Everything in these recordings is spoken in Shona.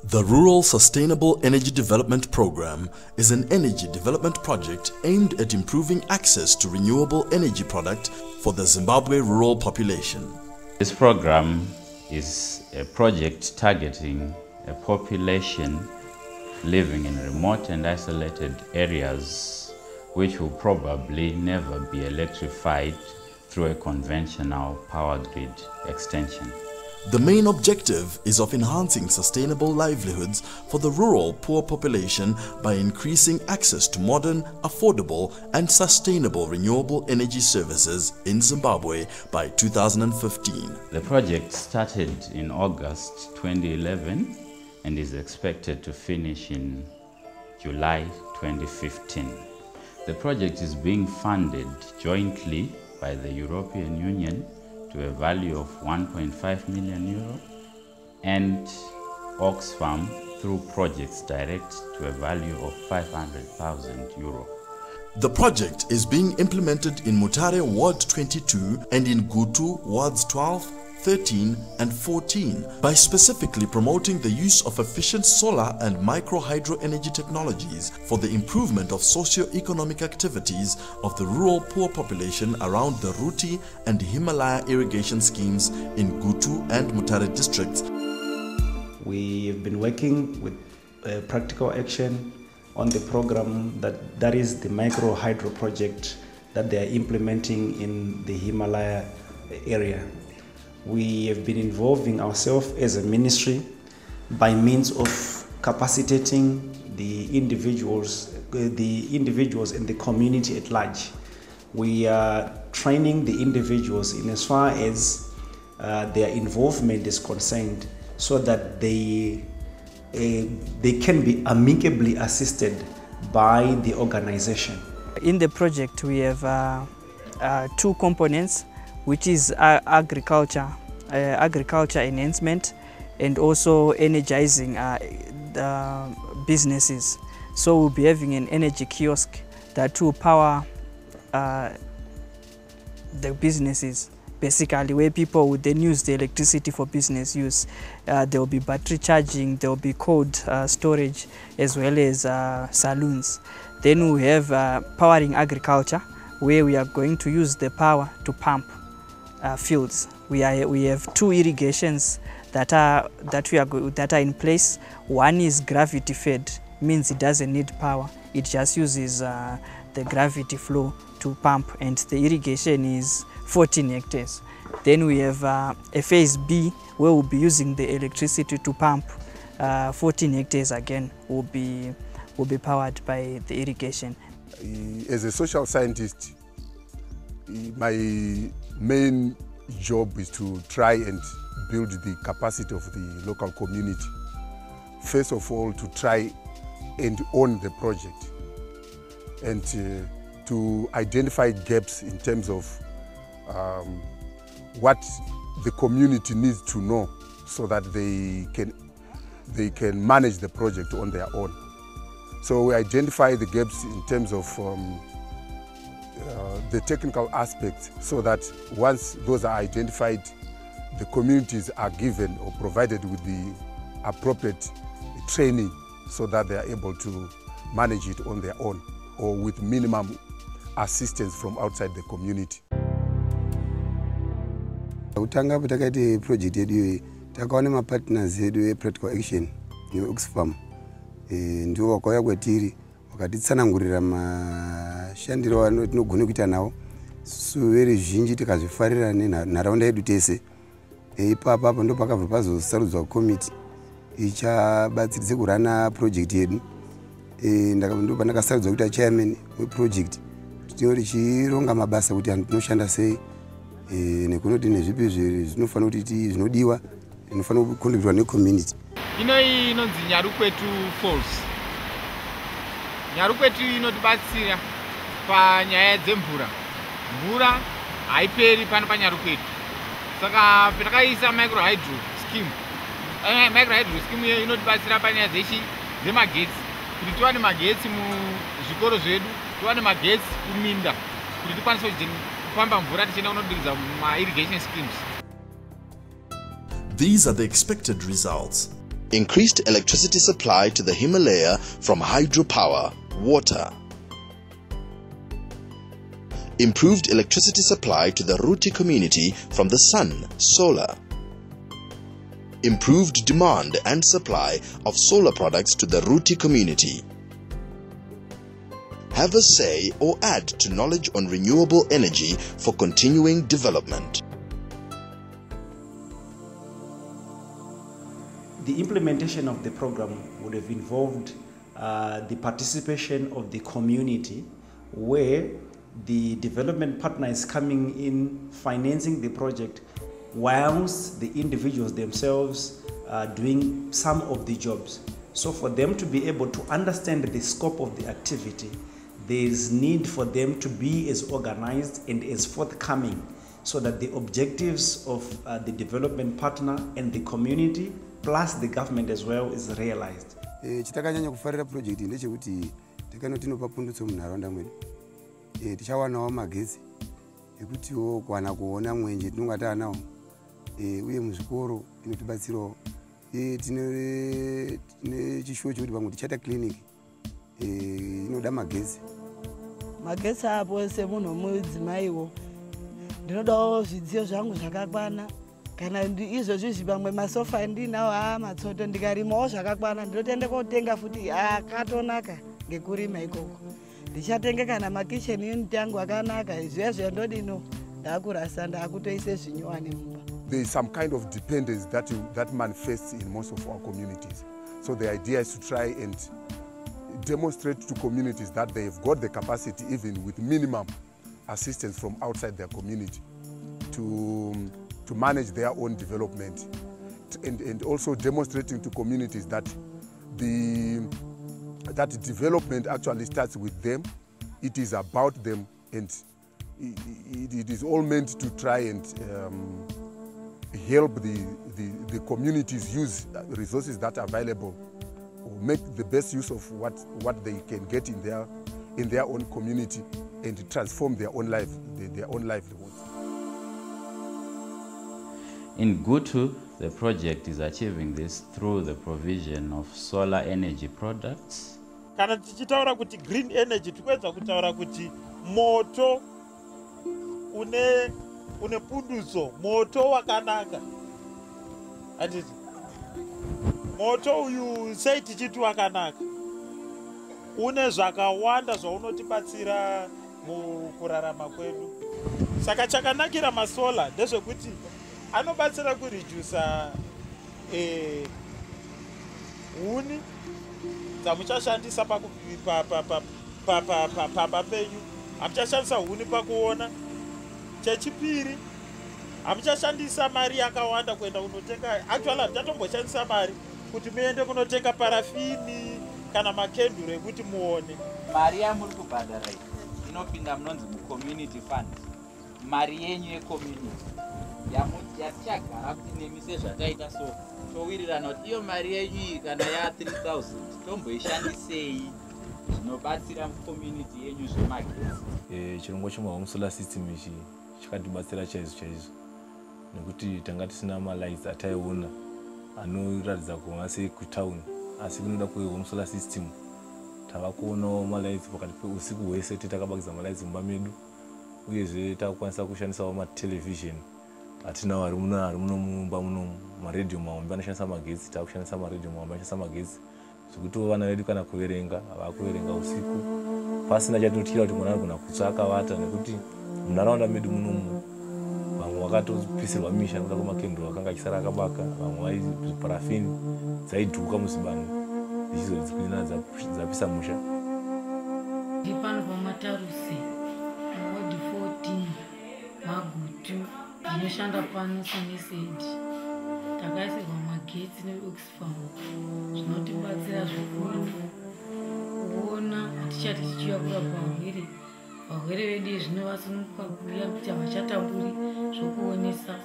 The Rural Sustainable Energy Development Program is an energy development project aimed at improving access to renewable energy product for the Zimbabwe rural population. This program is a project targeting a population living in remote and isolated areas which will probably never be electrified through a conventional power grid extension. The main objective is of enhancing sustainable livelihoods for the rural poor population by increasing access to modern, affordable and sustainable renewable energy services in Zimbabwe by 2015. The project started in August 2011 and is expected to finish in July 2015. The project is being funded jointly by the European Union to a value of 1.5 million euro and Oxfam through projects direct to a value of 500,000 euro. The project is being implemented in Mutare Ward 22 and in Gutu Wards 12, 13 and 14 by specifically promoting the use of efficient solar and micro hydro energy technologies for the improvement of socio-economic activities of the rural poor population around the Ruti and Himalaya irrigation schemes in Gutu and Mutare districts. We have been working with practical action on the program that is the micro hydro project that they are implementing in the Himalaya area. We have been involving ourselves as a ministry by means of capacitating the individuals and the community at large. We are training the individuals in as far as their involvement is concerned, so that they can be amicably assisted by the organization. In the project we have two components, which is agriculture enhancement and also energizing the businesses. So we'll be having an energy kiosk that will power the businesses, basically, where people would then use the electricity for business use. There will be battery charging, there will be cold storage, as well as saloons. Then we have powering agriculture, where we are going to use the power to pump fields. We have two irrigations that are in place. One is gravity fed, means it doesn't need power. It just uses the gravity flow to pump, and the irrigation is 14 hectares. Then we have a phase B, where we'll be using the electricity to pump. 14 hectares again will be powered by the irrigation. As a social scientist, my main job is to try and build the capacity of the local community. First of all, to try and own the project and to identify gaps in terms of what the community needs to know, so that they can manage the project on their own. So we identify the gaps in terms of the technical aspects, so that once those are identified, the communities are given or provided with the appropriate training, so that they are able to manage it on their own or with minimum assistance from outside the community. Utanga takaita project yedu takaona mapartners yedu practical action Oxfam ndio wakauya kwatiri wakatitsanangurira mashandiro atinogona kuita nawo veruzhinji tikazvifarira nenharaunda yedu tese. Ipapa apo ndo pakabva pazosarudzwa komiti ichabatsiridza kurana project yedu. Ndo pandakasarudzwa kuita chairman weproject, tinoti tichironga mabasa kuti anhu tinoshanda sei nekunoti nezvipi zvinofanira kuti zvinodiwa inofanira kukontributirwa necommunity. Inoyi inonzi Nyarukwetu Falls. Nyarukwetu inotibatsira panyaya dzemvura. Mvura haiperi pano paNyarukwetu. Saka patakaisa micro hydro scheme. Micro hydro scheme iyo inotibatsira panyaya dzemagetsi. Kuti tiwane magetsi muzvikoro zvedu, tiwane magetsi kuminda, kuti tikwanise kupamba mvura tichienda kunodiridza ma irrigation schemes. These are the expected results. increased electricity supply to the Himalaya from hydropower, water. Improved electricity supply to the Ruti community from the sun, solar. Improved demand and supply of solar products to the Ruti community. Have a say or add to knowledge on renewable energy for continuing development. The implementation of the program would have involved the participation of the community, where the development partner is coming in financing the project, whilst the individuals themselves are doing some of the jobs. So for them to be able to understand the scope of the activity, there is need for them to be as organized and as forthcoming, so that the objectives of the development partner and the community plus the government as well is realized. Chitakanyanya kufarira project ndechekuti tikanotinopa pundutso munharaunda mwedu. Tichawanawo magetsi ekutiwo kwana kuona mwenje tinonga taanawo, uye muzvikoro inotibatsirawo. Tine chishuwo chekuti pamwe tichata clinic inoda magetsi. Magetsi apo semunhu womudzimaiwo ndinodawo zvidziyo zvangu zvakakwana, kana izvozvi pamwe masofa ndinawo matsoto, ndikarimawo zvakakwana ndinotoenda kotenga futi akatonaka ngekurima ikoko. Ndichatenga kana makicheni unit yangu akanaka, izvezvo ndodino ndakurasa ndakutoise zvinyuwani mumba. There is some kind of dependence that manifests in most of our communities. So the idea is to try and demonstrate to communities that they have got the capacity, even with minimum assistance from outside their community, to manage their own development, and also demonstrating to communities that that development actually starts with them. It is about them, and it is all meant to try and help the communities use resources that are available, or make the best use of what they can get in their own community, and transform their own life, their own livelihoods. In Gutu, the project is achieving this through the provision of solar energy products. Kana tichitaura kuti green energy, tikwenza kutaura kuti moto une pundutso, moto wakanaka. Anditi moto uyu sei tichiti wakanaka, une zvakawanda zvaunotibatsira mukurarama kwedu. Saka chakanakira masola ndezvekuti anobatsira kuredusa huni dzamuchashandisa pamba penyu. Hamuchashandisa huni pakuona. Chechipiri, hamuchashandisa mari yakawanda kuenda kunotenga. Actually hamuchatomboshandisa mari kuti muende kunotenga parafini kana makenduru ekuti muone. Mari yamuri kubhadhara inopinda munonzi community fund. Mari yenyu yecommunity yatichagara kuti nemise zvataita so towirirana kuti iyo mari yenyu iyi kana ya3000 tomboishandisei zvinobatsira community yenyu zvemagetsi. Chirongwa chemahome solar system ichi chakatibatsira chaizvo chaizvo, nekuti tanga tisina malights ataiona anoratidza kuva sekutauni, asi kunoda kwehome solar system tava kuonawo malights pakati peusiku hwese. Takabakidza malights mumba medu, uyezve takukwanisa kushandisawo matelevision atinawo ari muno mumba muno. Maredhiyo mahombe anoshandisa magetsi, takushandisa maredhiyo mahombe anoshandisa magetsi, zvekuti vana vedu kana kuverenga havakuverenga usiku pasina chatinotyira kuti mwana anogona kutsva akavata, nekuti munharaunda medu munomu vamwe vakatopisirwa misha nekuda kwemakenduru akanga achisara akabaka, vamwe parafini dzaidhuka muzibani dzichizodzikwina dzapisa musha. Ndipano pamataruse ward 14 magutu ndinoshanda pano ReUSED. Takaisirwa magetsi neOxfam, zvinotibatsira zvikuru kuona hatichati tichiuya kurapa varwere vedu zvino vasununguka kuuya kuti havachatamburi zvokuonesa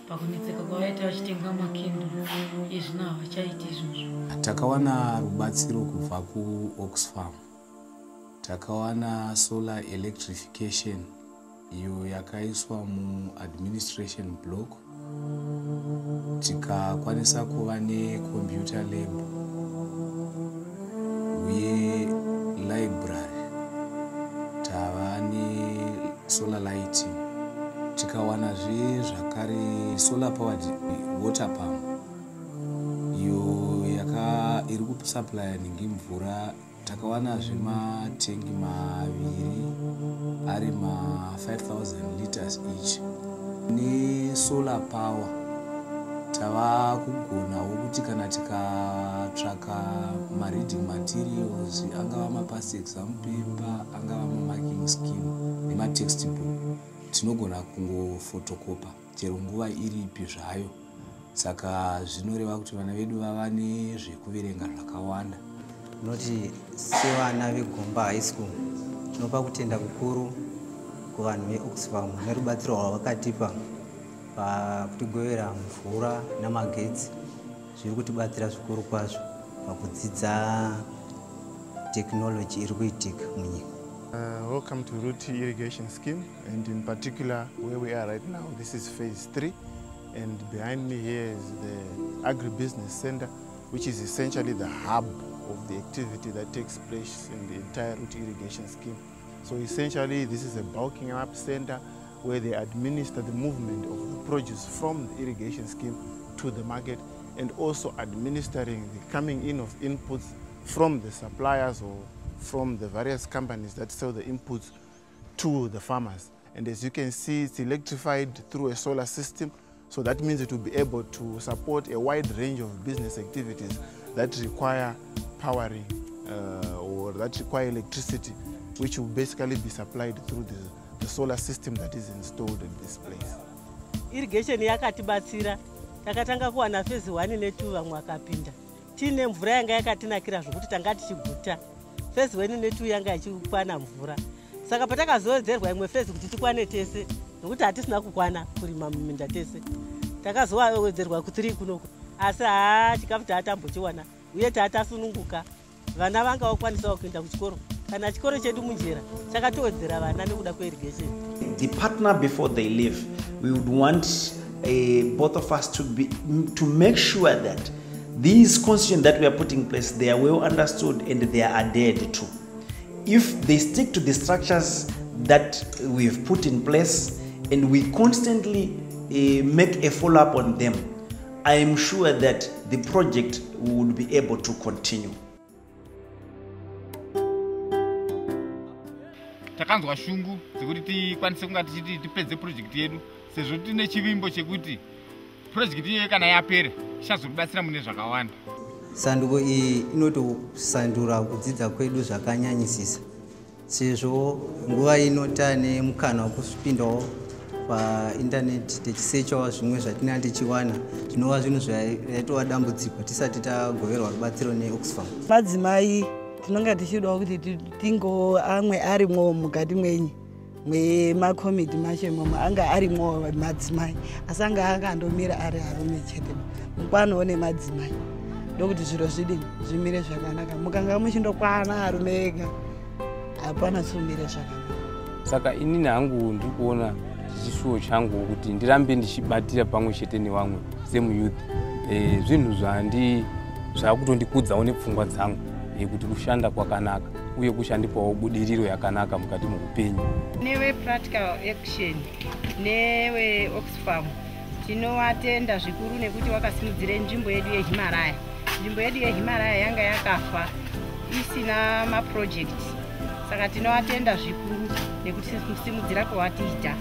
pakunetseka kwavaita vachitenga makenduru. Izvino havachaiti izvozvo. Takawana rubatsiro kubva kuOxfam. Takawana solar electrification iyo yakaiswa mu administration block. tikakwanisa kuva necomputer lab uye library, tava nesolar lighting, tikawanazve zvakare solar powered water pump iyo iri kusupply ningi mvura. Takawanazve matengi maviri ari ma 5,000 liters each. Nesolar power tava kugonawo kuti kana tikatsvaka mareading materials, angava mapast exam paper, angava mamarking scheme nematextbook, tinogona kungofotokopa chero nguva iripi zvayo. Saka zvinoreva kuti vana vedu vava nezvekuverenga zvakawanda. Noti sevana veGomba High School tinopa kutenda kukuru kuvanhu veOxfam nerubatsiro rwavakatipa pakutigovera mvura namagetsi. Zviri kutibatsira zvikuru kwazvo pakudzidza technology iri kuitika munyika. Welcome to Ruti irrigation scheme, and in particular where we are right now, this is phase 3, and behind me here is the agribusiness center, which is essentially the hub of the activity that takes place in the entire Ruti irrigation scheme. So essentially this is a bulking up center where they administer the movement of the produce from the irrigation scheme to the market, and also administering the coming in of inputs from the suppliers or from the various companies that sell the inputs to the farmers. And as you can see, it's electrified through a solar system, so that means it will be able to support a wide range of business activities that require powering or that require electricity, which will basically be supplied through the solar system that is installed in this place. Irrigation yakatibatsira, takatanga kuwana phase 1 ne 2 vamwe vakapinda. Tine mvura yanga yakatinakira zvokuti tanga tichiguta. Phase 1 ne 2 yanga ichikwana mvura. Saka patakazowedzerwa imwe phase kuti tikwane tese, nokuti hatisina kukwana kurima muminda tese. Takazowedzerwa ku3 kunoko. Asi chikafu taatambochiwana uye taatasununguka. Vana vanga vakwanisawo kuenda kuchikoro. Kana chikoro chedu munjira chakatowedzera vana nekuda kweirrigation. The partner before they leave, we would want both of us to make sure that these constitutions that we are putting in place, they are well understood and they are adhered to. If they stick to the structures that we've put in place and we constantly make a follow-up on them, I am sure that the project would be able to continue. Takanzwa shungu dzekuti tikwanise kunga tichiti tipedze project yedu sezvo tine chivimbo chekuti project yedu kana yapera ichazobatsira mune zvakawanda. Sanduko iyi inotosandura kudzidza kwedu zvakanyanyisisa, sezvo nguva ino tane mukana wekupindawo paindaneti tichisechawo zvimwe zvatinenge tichiwana zvinova zvinhu zvaitova dambudziko tisati tagoverwa rubatsiro neOxfam. Madzimai tinonga tichidawo kuti tingo amwe arimwo mukati mwenyu mwemakomiti machemo anga arimwo madzimai, asi anga akandomira ari arume chete. Mukwanowo nemadzimai ndokuti zviro zvimire zvakanaka. Mukanga muchindokwana arume ega hapana zvichimire zvakanaka. Saka inini hangu ndiri kuona chishuwo changu kuti ndirambe ndichibatira pamwe chete nevamwe semuyouth. Zvinhu zvakutondikudzawo nepfungwa dzangu kuti kushanda kwakanaka uye kushandipawo budiriro yakanaka mukati muupenyu. Newe practical action newe Oxfam tinovatenda zvikuru nekuti wakasimudzire nzvimbo yedu yeHimalaya. Nzvimbo yedu yeHimalaya yanga yakafa isina maproject, saka tinovatenda zvikuru nekuti simudzira kwavatiita.